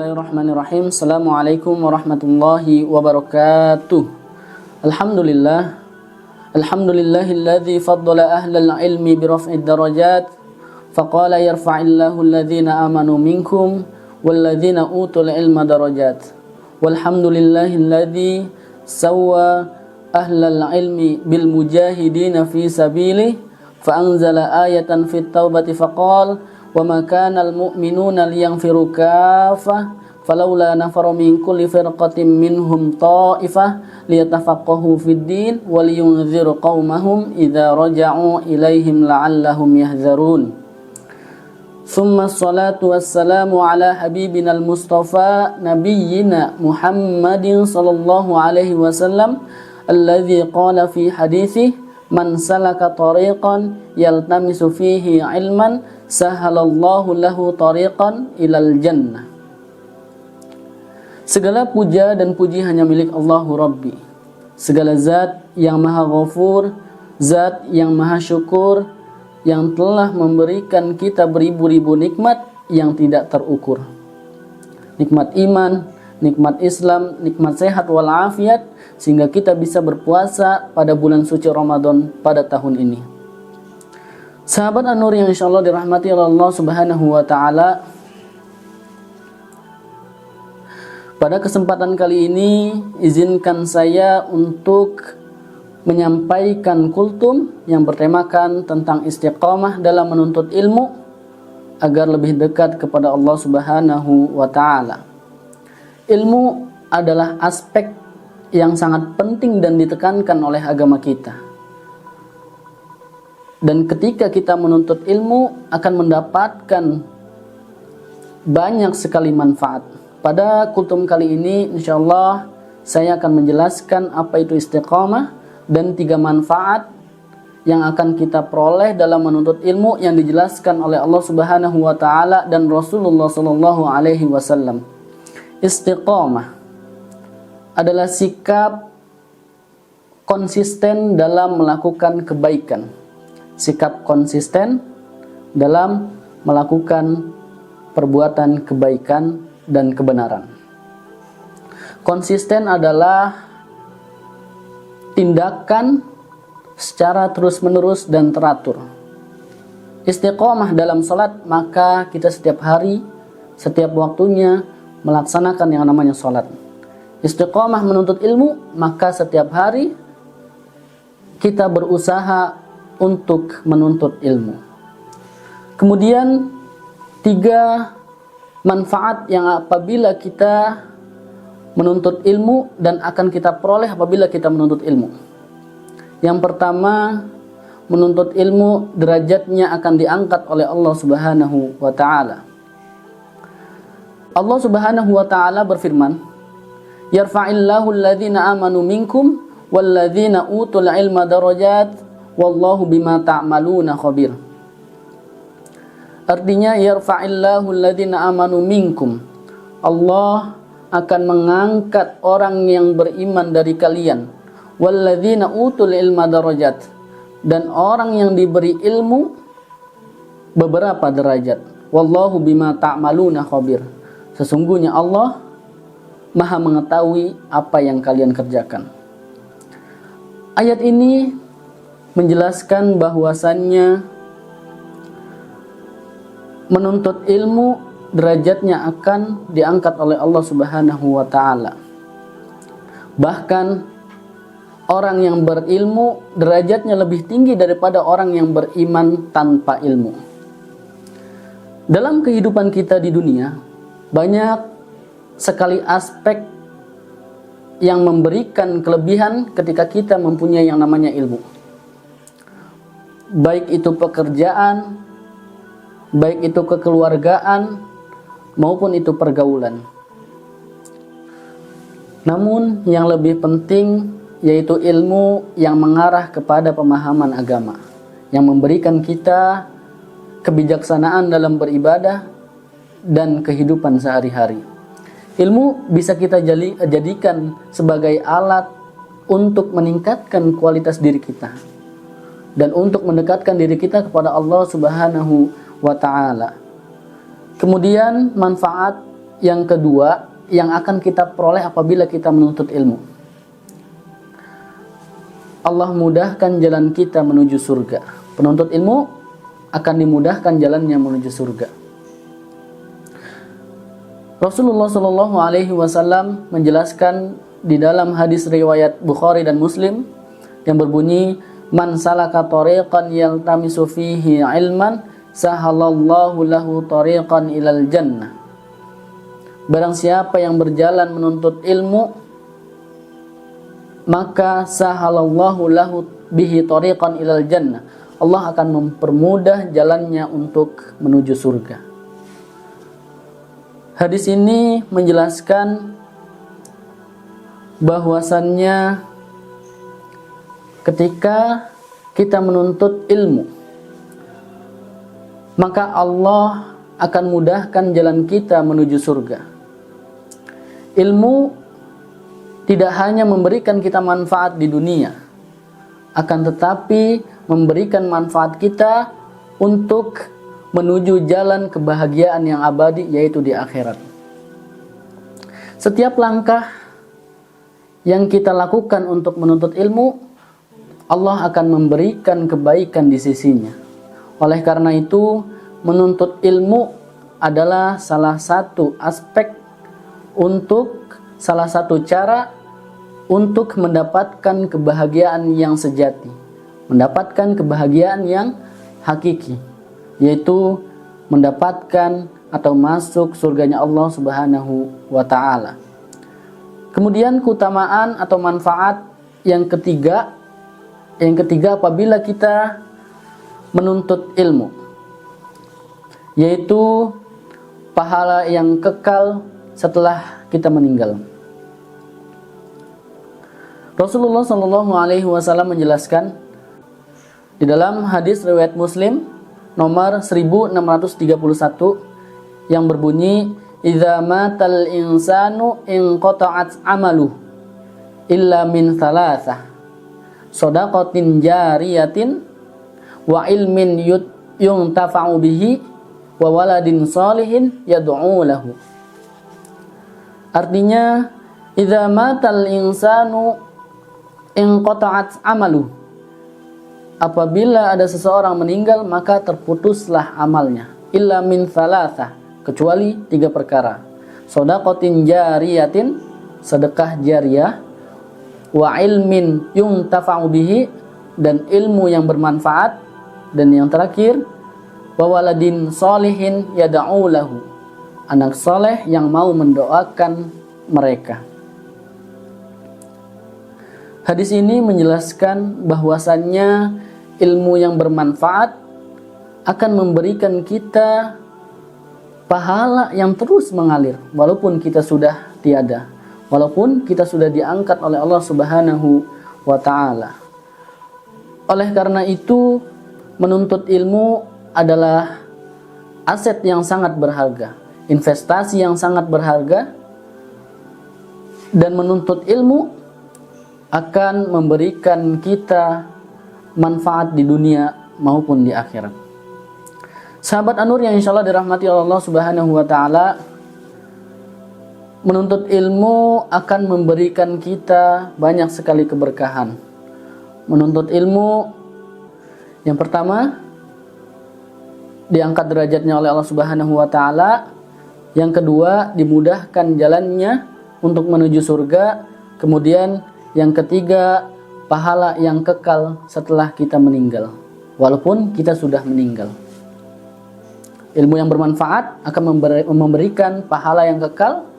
Bismillahirrahmanirrahim. Assalamualaikum warahmatullahi wabarakatuh. Alhamdulillah. Alhamdulillahilladzi faddala ahlal ilmi biraf'id darajat. Faqala yarfa'illahu alladhina amanu minkum walladhina utul ilma darajat. Walhamdulillahilladzi sawwa ahlal ilmi bil mujahidina fi sabilihi fa anzala ayatan fit taubati faqala wa ma kana al-mu'minuna liyanfiru kaffah falawla nafara min kulli firqatin minhum ta'ifah liyatafaqahu fid din wa liyunziru qaumahum idza raja'u ilaihim la'allahum yahzarun. Thumma assalatu wassalamu ala habibina al-mustafa nabiyyina Muhammadin sallallahu alaihi wasallam alladhi qala fi hadithi man salaka tariqan yaltamisu fihi ilman sahalallahu lahu tariqan ilal jannah. Segala puja dan puji hanya milik Allahu Rabbi. Segala zat yang maha ghafur, zat yang maha syukur, yang telah memberikan kita beribu-ribu nikmat yang tidak terukur. Nikmat iman, nikmat Islam, nikmat sehat walafiat, sehingga kita bisa berpuasa pada bulan suci Ramadan pada tahun ini. Sahabat An-Nur yang insyaallah dirahmati oleh Allah Subhanahu wa taala. Pada kesempatan kali ini izinkan saya untuk menyampaikan kultum yang bertemakan tentang istiqamah dalam menuntut ilmu agar lebih dekat kepada Allah Subhanahu wa taala. Ilmu adalah aspek yang sangat penting dan ditekankan oleh agama kita. Dan ketika kita menuntut ilmu akan mendapatkan banyak sekali manfaat. Pada kultum kali ini insyaallah saya akan menjelaskan apa itu istiqamah dan 3 manfaat yang akan kita peroleh dalam menuntut ilmu yang dijelaskan oleh Allah Subhanahu wa taala dan Rasulullah sallallahu alaihi wasallam. Istiqamah adalah sikap konsisten dalam melakukan kebaikan. Sikap konsisten dalam melakukan perbuatan kebaikan dan kebenaran. Konsisten adalah tindakan secara terus-menerus dan teratur. Istiqomah dalam salat, maka kita setiap hari, setiap waktunya melaksanakan yang namanya salat. Istiqomah menuntut ilmu, maka setiap hari kita berusaha untuk menuntut ilmu. Kemudian 3 manfaat yang apabila kita menuntut ilmu dan akan kita peroleh apabila kita menuntut ilmu. Yang pertama, menuntut ilmu derajatnya akan diangkat oleh Allah Subhanahu wa taala. Allah Subhanahu wa taala berfirman, "Yarfa'illahu alladhina amanu minkum walladhina utul ilma darajat wallahu bima ta'maluna khabir." Artinya yarfa'illahu alladhina amanu minkum. Allah akan mengangkat orang yang beriman dari kalian. Walladzina utul ilma darajat, dan orang yang diberi ilmu beberapa derajat. Wallahu bima ta'maluna khabir. Sesungguhnya Allah Maha mengetahui apa yang kalian kerjakan. Ayat ini menjelaskan bahwasannya menuntut ilmu derajatnya akan diangkat oleh Allah Subhanahu wa taala. Bahkan orang yang berilmu derajatnya lebih tinggi daripada orang yang beriman tanpa ilmu. Dalam kehidupan kita di dunia, banyak sekali aspek yang memberikan kelebihan ketika kita mempunyai yang namanya ilmu. Baik itu pekerjaan, baik itu kekeluargaan, maupun itu pergaulan. Namun yang lebih penting yaitu ilmu yang mengarah kepada pemahaman agama, yang memberikan kita kebijaksanaan dalam beribadah dan kehidupan sehari-hari. Ilmu bisa kita jadikan sebagai alat untuk meningkatkan kualitas diri kita dan untuk mendekatkan diri kita kepada Allah Subhanahu wa ta'ala. Kemudian manfaat yang kedua yang akan kita peroleh apabila kita menuntut ilmu. Allah mudahkan jalan kita menuju surga. Penuntut ilmu akan dimudahkan jalannya menuju surga. Rasulullah Shallallahu Alaihi Wasallam menjelaskan di dalam hadis riwayat Bukhari dan Muslim yang berbunyi, "Man salaka tariqan yaltamisu fihi ilman, sahalallahu lahu tariqan ilal jannah." Barang siapa yang berjalan menuntut ilmu, maka sahalallahu lahu bihi tariqan ilal jannah. Allah akan mempermudah jalannya untuk menuju surga. Hadis ini menjelaskan bahwasannya ketika kita menuntut ilmu, maka Allah akan mudahkan jalan kita menuju surga. Ilmu tidak hanya memberikan kita manfaat di dunia, akan tetapi memberikan manfaat kita untuk menuju jalan kebahagiaan yang abadi, yaitu di akhirat. Setiap langkah yang kita lakukan untuk menuntut ilmu, Allah akan memberikan kebaikan di sisinya. Oleh karena itu, menuntut ilmu adalah salah satu cara untuk mendapatkan kebahagiaan yang sejati, mendapatkan kebahagiaan yang hakiki, yaitu mendapatkan atau masuk surganya Allah Subhanahu wa ta'ala. Kemudian keutamaan atau manfaat yang ketiga apabila kita menuntut ilmu, yaitu pahala yang kekal setelah kita meninggal. Rasulullah Shallallahu Alaihi Wasallam menjelaskan di dalam hadis riwayat Muslim nomor 1631 yang berbunyi, "Idza matal insanu inqata'at amaluh illa min thalathah, shadaqatin jariyatin wa ilmin yuntafa'u bihi wa waladin shalihin yad'u lahu." Artinya, idza matal insanu inqata'at amaluh, apabila ada seseorang meninggal maka terputuslah amalnya, illa min thalathah, kecuali 3 perkara. Shadaqatin jariyatin, sedekah jariyah, wa ilmin yuntafa'u bihi, dan ilmu yang bermanfaat, dan yang terakhir wa waladin sholihin yad'u lahu, anak soleh yang mau mendoakan mereka. Hadis ini menjelaskan bahwasannya ilmu yang bermanfaat akan memberikan kita pahala yang terus mengalir walaupun kita sudah tiada, walaupun kita sudah diangkat oleh Allah Subhanahu wa ta'ala. Oleh karena itu, menuntut ilmu adalah aset yang sangat berharga, investasi yang sangat berharga, dan menuntut ilmu akan memberikan kita manfaat di dunia maupun di akhirat. Sahabat An-Nur yang insya Allah dirahmati Allah Subhanahu wa ta'ala, menuntut ilmu akan memberikan kita banyak sekali keberkahan. Menuntut ilmu, yang pertama, diangkat derajatnya oleh Allah Subhanahu wa ta'ala. Yang kedua, dimudahkan jalannya untuk menuju surga. Kemudian yang ketiga, pahala yang kekal setelah kita meninggal, walaupun kita sudah meninggal. Ilmu yang bermanfaat akan memberikan pahala yang kekal,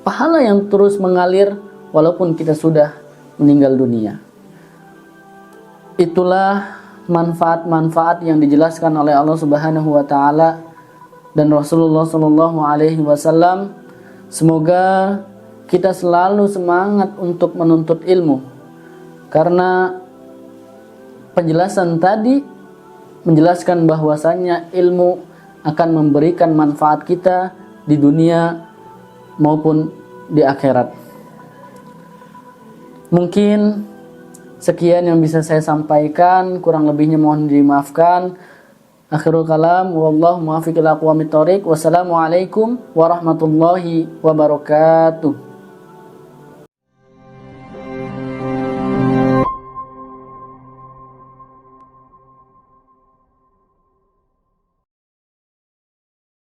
pahala yang terus mengalir walaupun kita sudah meninggal dunia. Itulah manfaat-manfaat yang dijelaskan oleh Allah Subhanahu wa ta'ala dan Rasulullah Shallallahu Alaihi Wasallam. Semoga kita selalu semangat untuk menuntut ilmu, karena penjelasan tadi menjelaskan bahwasannya ilmu akan memberikan manfaat kita di dunia maupun di akhirat. Mungkin sekian yang bisa saya sampaikan, kurang lebihnya mohon dimaafkan. Akhirul kalam wallahu muwaffiq ila aqwamit thoriq. Wassalamualaikum warahmatullahi wabarakatuh.